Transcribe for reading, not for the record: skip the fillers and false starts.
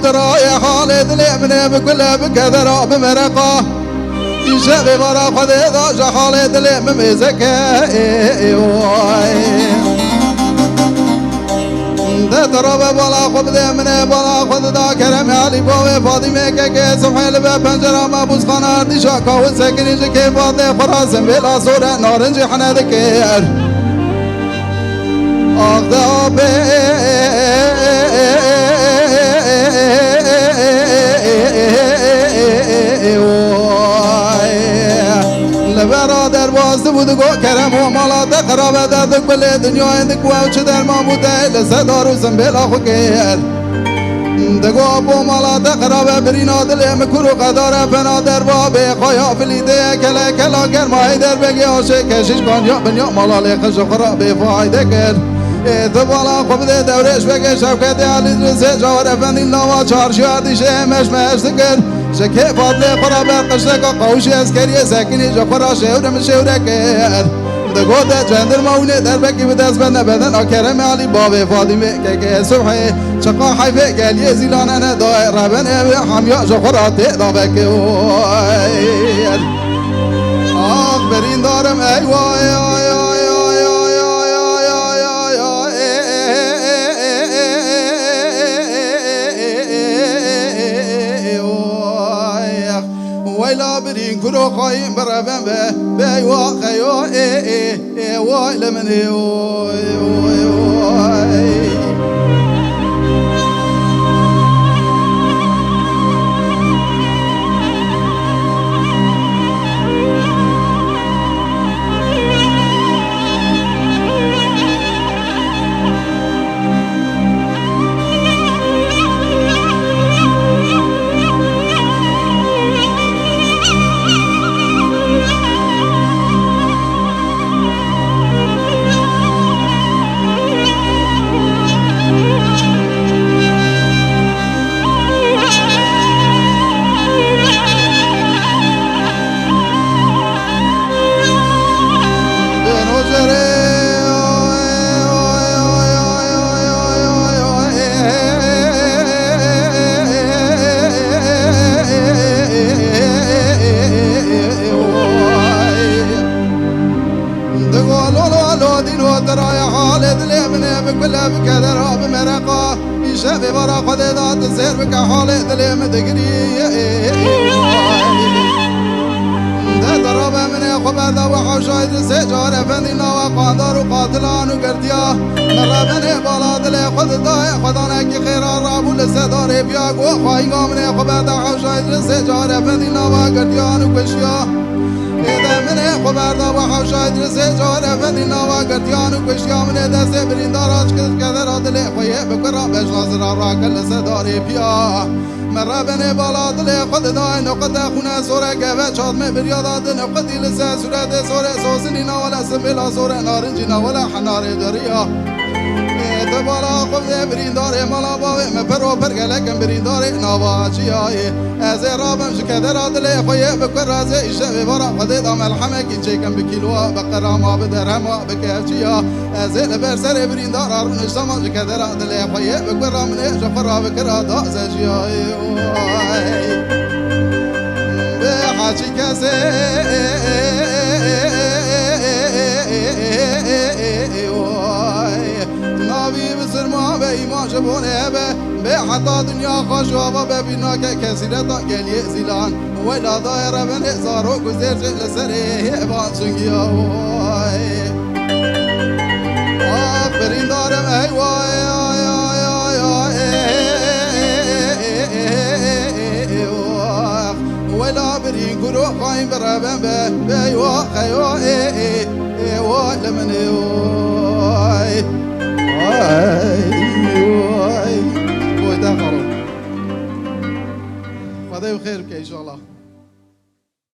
ترايا خالد الابن بكله بكذرة بمرقه يشغي برا خذ خالد الابن مزكاي ده ترى بلا خبز من بلا خذ ذا كرم علي بوي فاطمه كك سبحان الله بنجرة ما بوس خنار دي شاكا وسكني جكي فاضي فراس بلا صورة نارنج حنا ذكر اخذ برادر باز بود گو کرم و مالا تقرب درد کل دنیا اندک و چه در ما بوده لسدار و زنبیل آخو کر دگو بو مالا تقرب برینا دل مکرو قدار فنا در باب خوایا فلیده کلا کلا گرمای در بگی آشه کشش کن یا بنیا مالا لیخش خراب فایده کر تو بالا خوب ده دورش بگه شبکت علی رسه جوار افندی نوا چارشیار دیشه مش دکر شکه فاضل خراب قشتك قوش اسكري ساكني جفرا شهور من شهورك دغوت جندر ماونه دربك بدس بن بدن اكرم علي باب فاطمه كك صبحي شقا حيفه قال يزيلان انا دائر بن حميا جفرا تدابك اخبرين دارم ايوا ويلا برين كرو خايم بربن بي واخيو واي لمن بكل بكذا بمرقه يشافي برا خذ ذات السير بك حالي ذلي مدقري ده ضرب من خبر ذا وحوشايد السجار فندينا وقاندار وقاتلان وقرديا مرة من بالا ذلي خذ ذا خذانك خير الراب للسدار بياق وخايقا من خبر ذا حوشايد السجار فندينا وقرديان وقشيا إذا من خبر ذا وحوشايد السجار فندينا وقرديان وقشيا من دست برين داراج كذا ذلي خويه بكرة باش ناصر الراك للسدار بياق مرة بني بالا دلي خد داي نقد خونا سورة قبة شاد برياضات نقدي لسا سورة سورة سوسنينا ولا سميلا سورة نارنجينا ولا حنار دريا تبالا خد برين داري مالا باوي مبرو برقلك برين داري نواجيا از رابم شكدر دلي خويه بكر رازي الشبي برا خد دام الحمك يجيكم بكيلو بقرا ما بدرهم بكافشيا از البرسر برين دار ارون الشما شكدر دلي خويه بكر من جفرا بكرا دا زجيا بحاجي كاسي نبي بسر ما بي ما جبونه به حتى دنيا خشوابا ببينا كثيرة قلي زيلان ولا داير من إزارو كزير لسري هبان سنجيا آخرين دارم أيواي ولا برين كرو خاين برابن بيوا خيوا ولا من وده خلاص خدای خیر که ان شاء الله.